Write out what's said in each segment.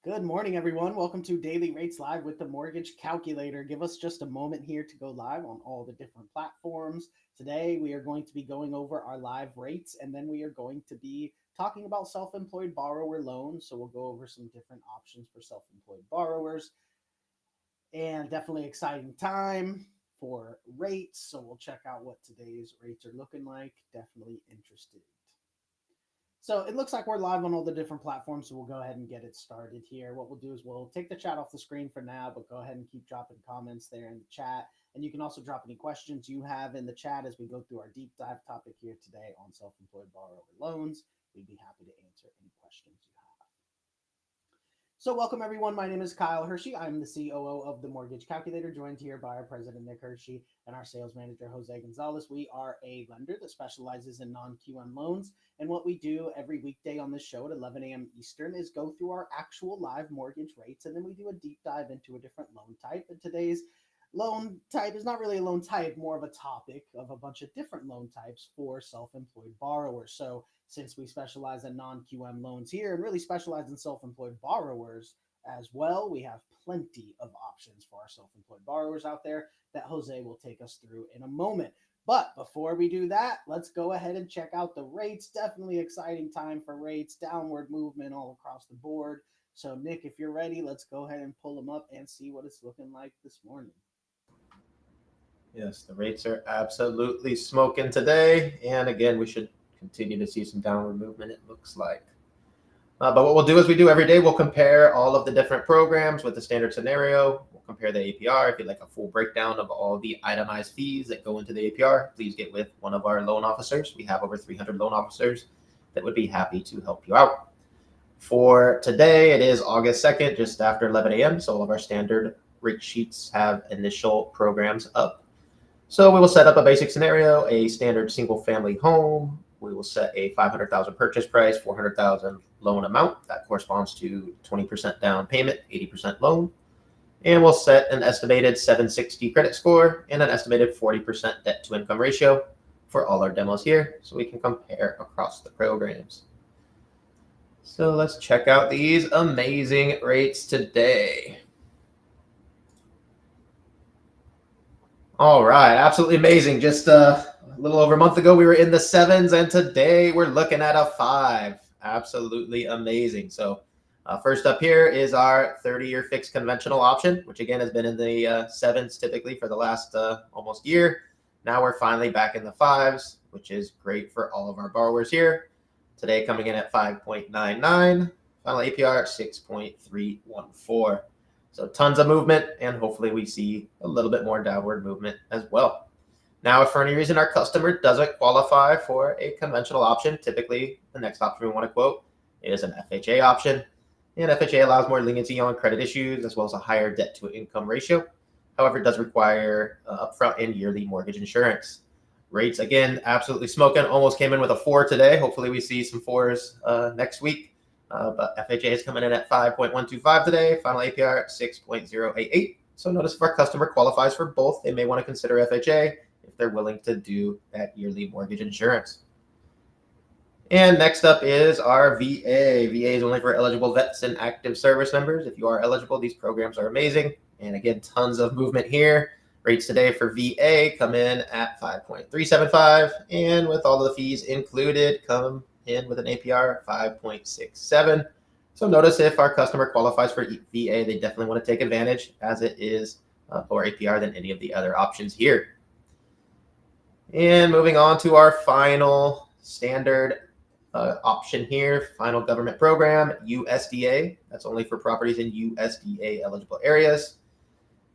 Good morning, everyone. Welcome to Daily Rates Live with the Mortgage Calculator. Give us just a moment here to go live on all the different platforms. Today, we are going to be going over our live rates, and then we are going to be talking about self-employed borrower loans. So we'll go over some different options for self-employed borrowers, and definitely exciting time for rates. So we'll check out what today's rates are looking like. Definitely interested. So it looks like we're live on all the different platforms, so we'll go ahead and get it started here. What we'll do is we'll take the chat off the screen for now, but go ahead and keep dropping comments there in the chat. And you can also drop any questions you have in the chat as we go through our deep dive topic here today on self-employed borrower loans. We'd be happy to answer any questions you have. So welcome everyone. My name is Kyle Hershey. I'm the COO of the Mortgage Calculator, joined here by our president Nick Hershey and our sales manager Jose Gonzalez. We are a lender that specializes in non-QM loans, and what we do every weekday on this show at 11 a.m. Eastern is go through our actual live mortgage rates, and then we do a deep dive into a different loan type. And today's loan type is not really a loan type, more of a topic of a bunch of different loan types for self-employed borrowers. So since we specialize in non-QM loans here and really specialize in self-employed borrowers as well, we have plenty of options for our self-employed borrowers out there that Jose will take us through in a moment. But before we do that, let's go ahead and check out the rates. Definitely exciting time for rates, downward movement all across the board. So Nick, if you're ready, let's go ahead and pull them up and see what it's looking like this morning. Yes, the rates are absolutely smoking today. And again, we should continue to see some downward movement, it looks like. But what we'll do is we do every day, we'll compare all of the different programs with the standard scenario. We'll compare the APR. If you'd like a full breakdown of all the itemized fees that go into the APR, please get with one of our loan officers. We have over 300 loan officers that would be happy to help you out. For today, it is August 2nd, just after 11 a.m. So all of our standard rate sheets have initial programs up. So we will set up a basic scenario, a standard single family home. We will set a $500,000 purchase price, $400,000 loan amount. That corresponds to 20% down payment, 80% loan. And we'll set an estimated 760 credit score and an estimated 40% debt to income ratio for all our demos here, so we can compare across the programs. So let's check out these amazing rates today. All right, absolutely amazing. Just a little over a month ago, we were in the 7s, and today we're looking at a 5. Absolutely amazing. So first up here is our 30-year fixed conventional option, which again has been in the 7s typically for the last almost year. Now we're finally back in the 5s, which is great for all of our borrowers here. Today coming in at 5.99, final APR 6.314. So tons of movement, and hopefully we see a little bit more downward movement as well. Now, if for any reason our customer doesn't qualify for a conventional option, typically the next option we want to quote is an FHA option. And FHA allows more leniency on credit issues as well as a higher debt to income ratio. However, it does require upfront and yearly mortgage insurance. Rates, again, absolutely smoking. Almost came in with a 4 today. Hopefully we see some 4s next week. But FHA is coming in at 5.125 today, final APR at 6.088. So notice if our customer qualifies for both, they may want to consider FHA if they're willing to do that yearly mortgage insurance. And next up is our VA. VA is only for eligible vets and active service members. If you are eligible, these programs are amazing. And again, tons of movement here. Rates today for VA come in at 5.375, and with all of the fees included, come in with an APR of 5.67. So notice if our customer qualifies for VA, they definitely want to take advantage, as it is lower APR than any of the other options here. And moving on to our final standard option here, final government program, USDA. That's only for properties in USDA eligible areas.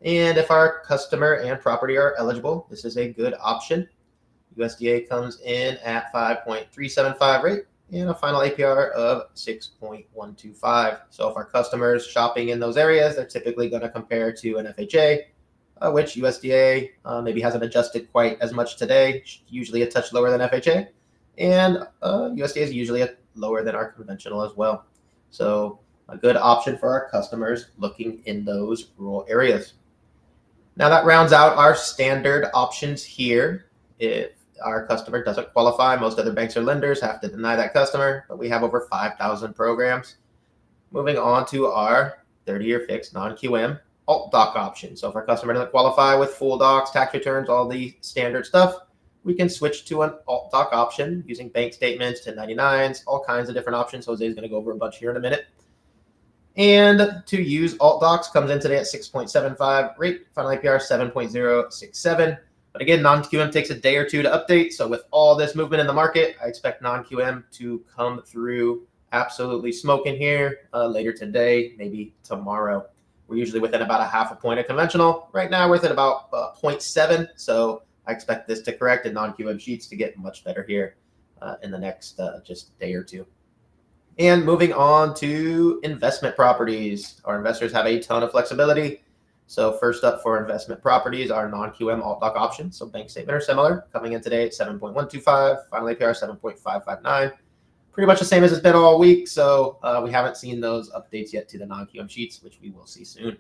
And if our customer and property are eligible, this is a good option. USDA comes in at 5.375 rate and a final APR of 6.125. So if our customers shopping in those areas, they're typically going to compare to an FHA, which USDA maybe hasn't adjusted quite as much today, usually a touch lower than FHA. And USDA is usually lower than our conventional as well. So a good option for our customers looking in those rural areas. Now that rounds out our standard options here. If our customer doesn't qualify, most other banks or lenders have to deny that customer, but we have over 5,000 programs. Moving on to our 30-year fixed non-QM alt doc option. So if our customer doesn't qualify with full docs, tax returns, all the standard stuff, we can switch to an alt doc option using bank statements, 1099s, all kinds of different options. Jose is going to go over a bunch here in a minute. And to use alt docs comes in today at 6.75 rate, final APR 7.067. But again, non-QM takes a day or two to update. So with all this movement in the market, I expect non-QM to come through absolutely smoking here later today, maybe tomorrow. We're usually within about a half a point of conventional. Right now, we're within about 0.7. So I expect this to correct and non-QM sheets to get much better here in the next just day or two. And moving on to investment properties. Our investors have a ton of flexibility. So first up for investment properties, our non-QM alt doc options. So bank statement are similar, coming in today at 7.125, final APR 7.559. Pretty much the same as it's been all week. So we haven't seen those updates yet to the non-QM sheets, which we will see soon.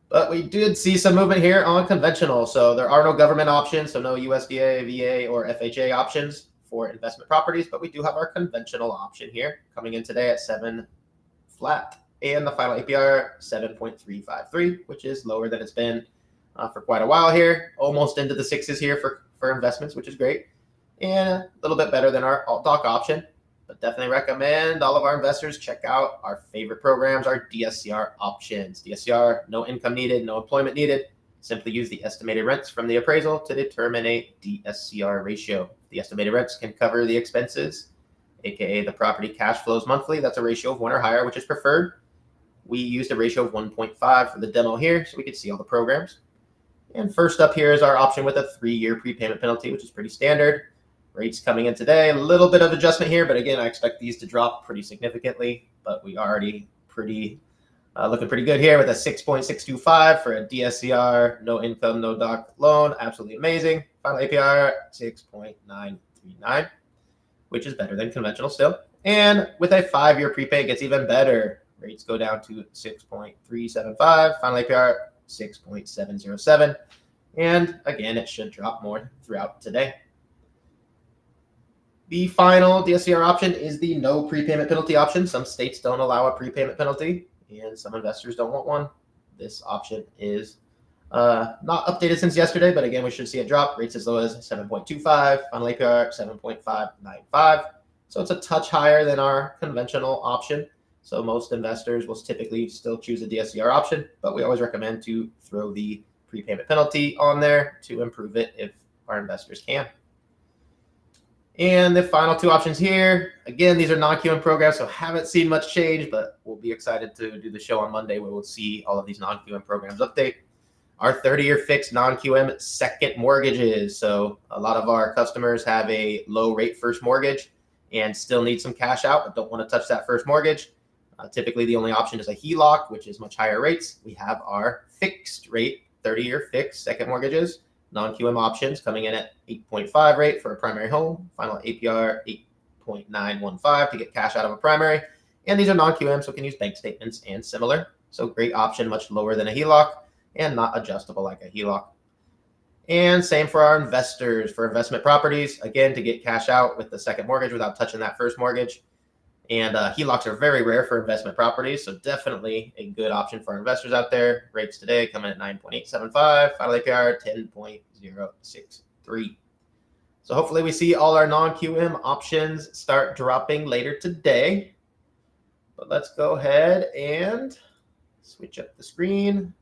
But we did see some movement here on conventional. So there are no government options, so no USDA, VA, or FHA options for investment properties, but we do have our conventional option here coming in today at 7 flat. And the final APR 7.353, which is lower than it's been for quite a while here, almost into the sixes here for investments, which is great. And a little bit better than our alt doc option, but definitely recommend all of our investors check out our favorite programs, our DSCR options. DSCR, no income needed, no employment needed. Simply use the estimated rents from the appraisal to determine a DSCR ratio. The estimated rents can cover the expenses, aka the property cash flows monthly. That's a ratio of 1 or higher, which is preferred. We used a ratio of 1.5 for the demo here, so we could see all the programs. And first up here is our option with a 3-year prepayment penalty, which is pretty standard. Rates coming in today, a little bit of adjustment here, but again, I expect these to drop pretty significantly, but we already looking pretty good here with a 6.625 for a DSCR, no income, no doc loan. Absolutely amazing. Final APR 6.939, which is better than conventional still. And with a 5-year prepay, it gets even better. Rates go down to 6.375. Final APR 6.707. And again, it should drop more throughout today. The final DSCR option is the no prepayment penalty option. Some states don't allow a prepayment penalty, and some investors don't want one. This option is not updated since yesterday, but again, we should see it drop. Rates as low as 7.25, final APR 7.595. So it's a touch higher than our conventional option. So most investors will typically still choose a DSCR option, but we always recommend to throw the prepayment penalty on there to improve it if our investors can. And the final two options here, again, these are non-QM programs, so haven't seen much change, but we'll be excited to do the show on Monday where we'll see all of these non-QM programs update. Our 30-year fixed non-QM second mortgages. So a lot of our customers have a low rate first mortgage and still need some cash out, but don't want to touch that first mortgage. Typically, the only option is a HELOC, which is much higher rates. We have our fixed rate 30-year fixed second mortgages. Non-QM options coming in at 8.5 rate for a primary home, final APR 8.915 to get cash out of a primary. And these are non-QM, so can use bank statements and similar. So great option, much lower than a HELOC and not adjustable like a HELOC. And same for our investors. For investment properties, again, to get cash out with the second mortgage without touching that first mortgage. And HELOCs are very rare for investment properties, so definitely a good option for our investors out there. Rates today coming at 9.875, final APR 10.063. So hopefully we see all our non-QM options start dropping later today. But let's go ahead and switch up the screen.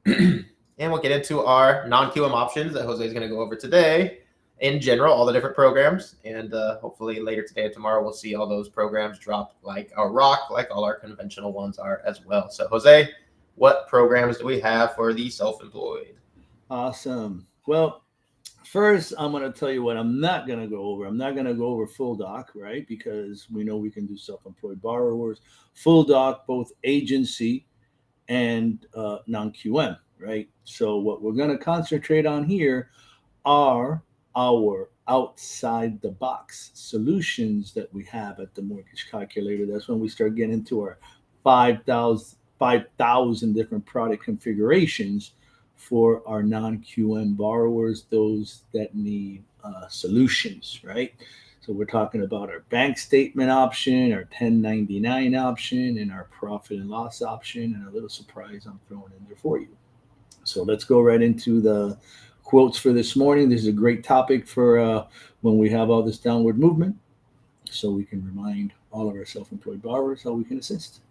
And we'll get into our non-QM options that Jose is going to go over today. In general, all the different programs, and hopefully later today and tomorrow we'll see all those programs drop like a rock, like all our conventional ones are as well. So Jose, what programs do we have for the self-employed? Awesome. Well, first I'm going to tell you what I'm not going to go over. I'm not going to go over full doc, right? Because we know we can do self-employed borrowers, full doc, both agency and non-QM, right? So what we're going to concentrate on here are our outside the box solutions that we have at the mortgage calculator. That's when we start getting into our 5,000 different product configurations for our non-QM borrowers, those that need solutions, right? So we're talking about our bank statement option, our 1099 option, and our profit and loss option, and a little surprise I'm throwing in there for you. So let's go right into the quotes for this morning. This is a great topic for when we have all this downward movement, so we can remind all of our self-employed borrowers how we can assist.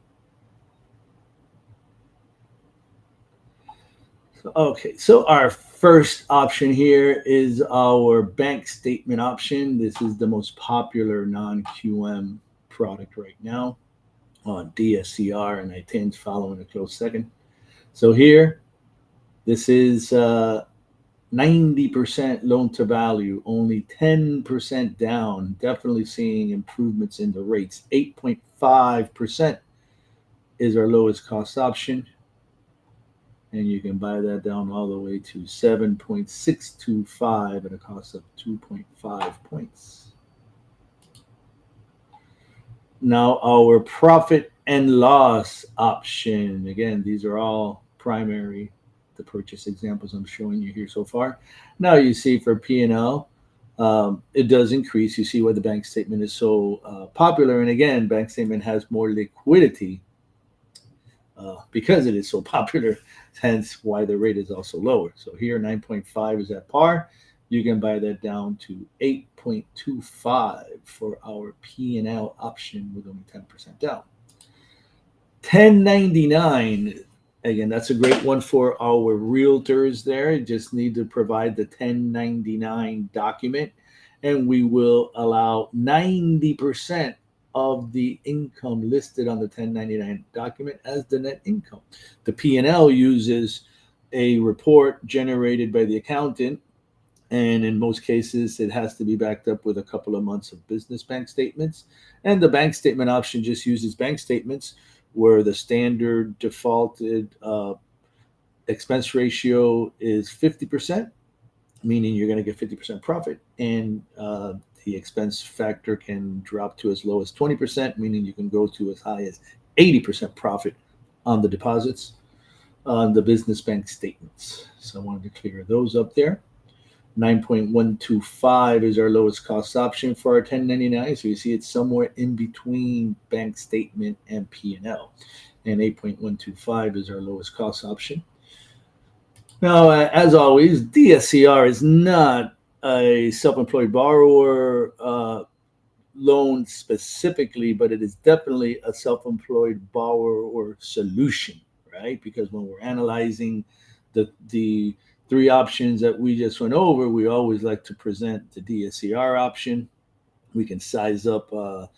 Okay, so our first option here is our bank statement option. This is the most popular non-QM product right now on DSCR, and I10 is following a close second. So here, this is 90% loan to value, only 10% down, definitely seeing improvements in the rates. 8.5% is our lowest cost option. And you can buy that down all the way to 7.625 at a cost of 2.5 points. Now our profit and loss option. Again, these are all primary, the purchase examples I'm showing you here so far. Now you see for P&L, it does increase. You see why the bank statement is so popular. And again, bank statement has more liquidity because it is so popular, hence why the rate is also lower. So here 9.5 is at par. You can buy that down to 8.25 for our P&L option with only 10% down. 1099, again, that's a great one for our realtors there. You just need to provide the 1099 document, and we will allow 90% of the income listed on the 1099 document as the net income. The P&L uses a report generated by the accountant, and in most cases, it has to be backed up with a couple of months of business bank statements. And the bank statement option just uses bank statements where the standard defaulted expense ratio is 50%, meaning you're going to get 50% profit, and the expense factor can drop to as low as 20%, meaning you can go to as high as 80% profit on the deposits on the business bank statements. So I wanted to clear those up there. 9.125 is our lowest cost option for our 1099. So you see it's somewhere in between bank statement and P&L. And 8.125 is our lowest cost option. Now, as always, DSCR is not a self-employed borrower loan specifically, but it is definitely a self-employed borrower solution, right? Because when we're analyzing the three options that we just went over, we always like to present the DSCR option. We can size up the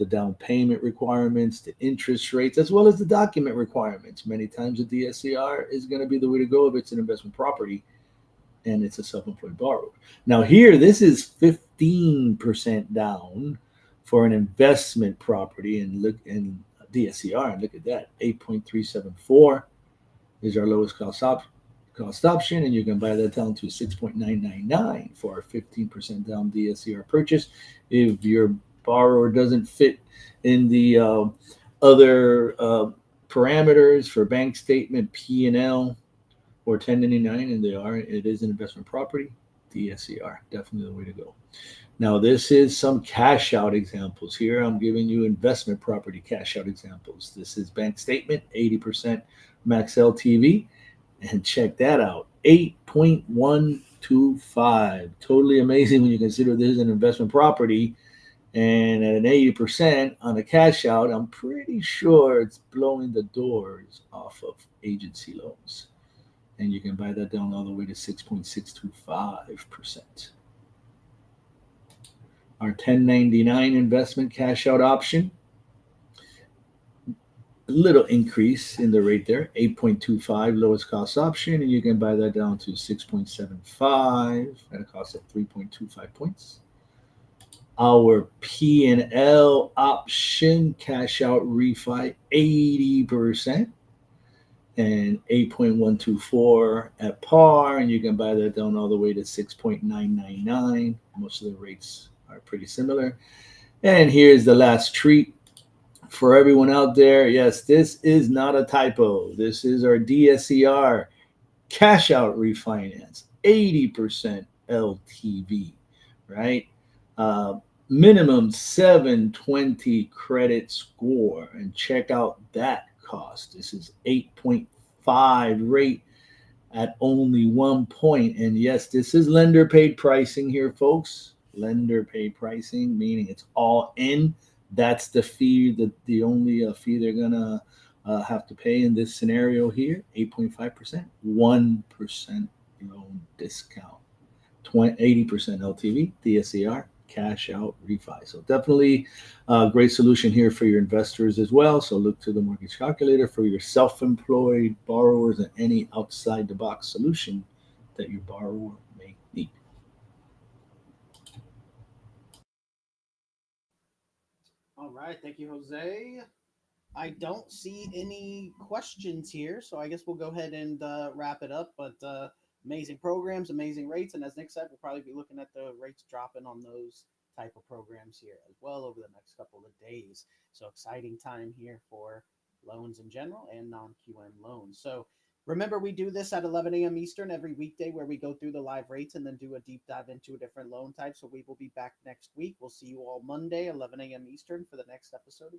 down payment requirements, the interest rates, as well as the document requirements. Many times the DSCR is going to be the way to go if it's an investment property and it's a self-employed borrower. Now here, this is 15% down for an investment property, and look in DSCR, and look at that, 8.374 is our lowest cost option, and you can buy that down to 6.999 for a 15% down DSCR purchase. If your borrower doesn't fit in the other parameters for bank statement, P&L, or 1099, and it is an investment property, DSCR, definitely the way to go. Now, this is some cash out examples here. I'm giving you investment property cash out examples. This is bank statement, 80% max LTV, and check that out, 8.125. Totally amazing when you consider this is an investment property, and at an 80% on a cash out, I'm pretty sure it's blowing the doors off of agency loans. And you can buy that down all the way to 6.625%. Our 1099 investment cash out option, a little increase in the rate there, 8.25 lowest cost option, and you can buy that down to 6.75 at a cost of 3.25 points. Our P&L option cash out refi, 80%. And 8.124 at par, and you can buy that down all the way to 6.999. Most of the rates are pretty similar. And here's the last treat for everyone out there. Yes, this is not a typo. This is our DSCR cash out refinance, 80% LTV, right? minimum 720 credit score, and check out that cost. This is 8.5 rate at only 1 point. And yes, this is lender paid pricing here, folks. Lender paid pricing, meaning it's all in. That's the fee, the only fee they're gonna have to pay in this scenario here. 8.5%, 1% loan discount, 80% LTV, DSCR, cash out, refi. So definitely a great solution here for your investors as well. So look to the mortgage calculator for your self-employed borrowers and any outside the box solution that your borrower may need. All right. Thank you, Jose. I don't see any questions here, so I guess we'll go ahead and wrap it up. But amazing programs, amazing rates, and as Nick said, we'll probably be looking at the rates dropping on those type of programs here as well over the next couple of days. So exciting time here for loans in general and non-QM loans. So remember, we do this at 11 a.m. Eastern every weekday where we go through the live rates and then do a deep dive into a different loan type. So we will be back next week. We'll see you all Monday, 11 a.m. Eastern for the next episode.